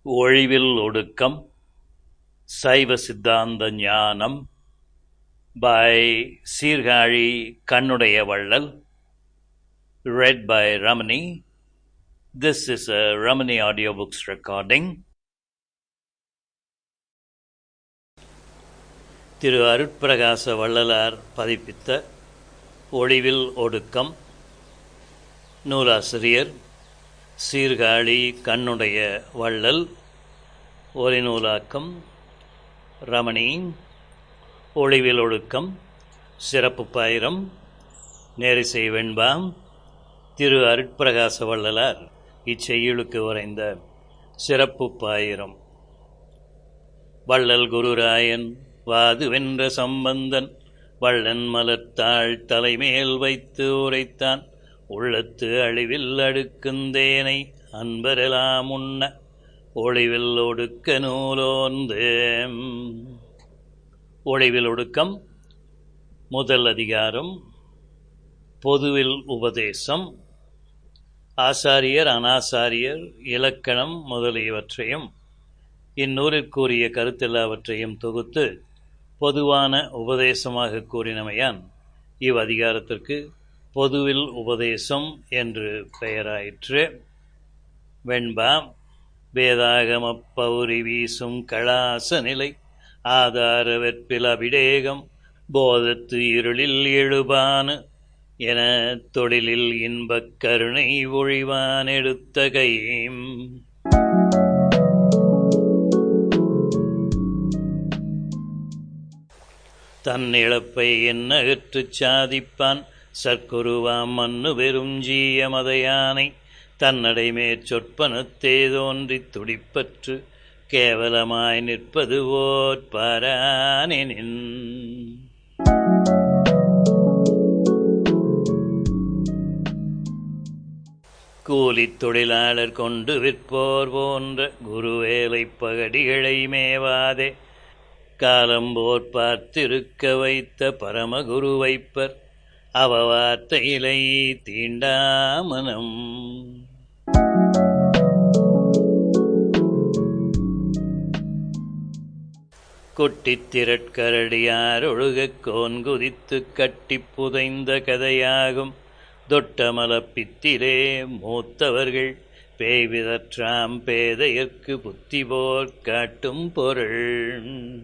ஒழிவில் ஒடுக்கம் சைவ சித்தாந்த ஞானம் by சீர்காழி கண்ணுடைய வள்ளல், read by Ramani. This is a Ramani audiobooks recording. திரு அருட்பிரகாச வள்ளலார் பதிப்பித்த ஒழிவில் ஒடுக்கம், நூலாசிரியர் சீர்காழி கண்ணுடைய வள்ளல், ஒலிநூலாக்கம் ரமணி. ஒழிவில் ஒழுக்கம் சிறப்பு பாயிரம் நேரிசை வெண்பாம். திரு அருட்பிரகாச வள்ளலார் இச்செய்யுளுக்கு உரைந்த சிறப்பு பாயிரம். வள்ளல் குருராயன் வாது வென்ற சம்பந்தன் வள்ளன் மலர்த்தாள் தலைமேல் வைத்து உரைத்தான், உள்ளத்து அழிவில் அடுக்குந்தேனை அன்பரெலாம் உண்ண ஒழிவில் ஒடுக்க நூலோந்து. ஒழிவில் ஒடுக்கம் முதல் அதிகாரம். பொதுவில் உபதேசம். ஆசாரியர் அனாசாரியர் இலக்கணம் முதலியவற்றையும் இந்நூலிற்குரிய கருத்தெல்லாவற்றையும் தொகுத்து பொதுவான உபதேசமாக கூறினமையான் இவ்வதிகாரத்திற்கு பொதுவில் உபதேசம் என்று பெயராயிற்று. வெண்பா. வேதாகமப் பௌரி வீசும் களாச நிலை ஆதார வெற்பில் அபிடேகம் போதத்து இருளில் எழுபானு என தொழிலில் இன்பக் கருணை ஒழிவான் எடுத்த கையும். தன் இழப்பை என்னகற்றுச் சாதிப்பான் சற்குருவாம் மன்னு பெரும் ஜீய மதையானை தன்னடைமேற் சொற்பனத்தே தோன்றித் துடிப்பற்று கேவலமாய் நிற்பது ஓர் பாரானெனின். கூலித் தொழிலாளர் கொண்டு விற்போர் போன்ற குருவேலை பகடிகளை மேவாதே காலம்போர் பார்த்திருக்க வைத்த பரமகுரு வைப்பர் அவ வார்த்தையிலை தீண்டாமனம். கொட்டித் திரட்கரடியார் ஒழுகக் கோன்குதித்து கட்டிப் புதைந்த கதையாகும் தொட்டமலப் பித்திலே மூத்தவர்கள் பேய்விதற்றாம் பேதையர்க்கு புத்தி போர் காட்டும் பொருள்.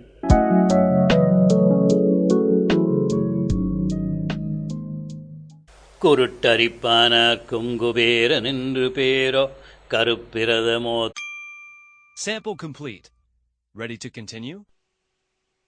குருட்டரிப்பானார்க்கும் குபேரன் என்று பேரோ கருப்பிரதமோ. Sample complete. Ready to continue?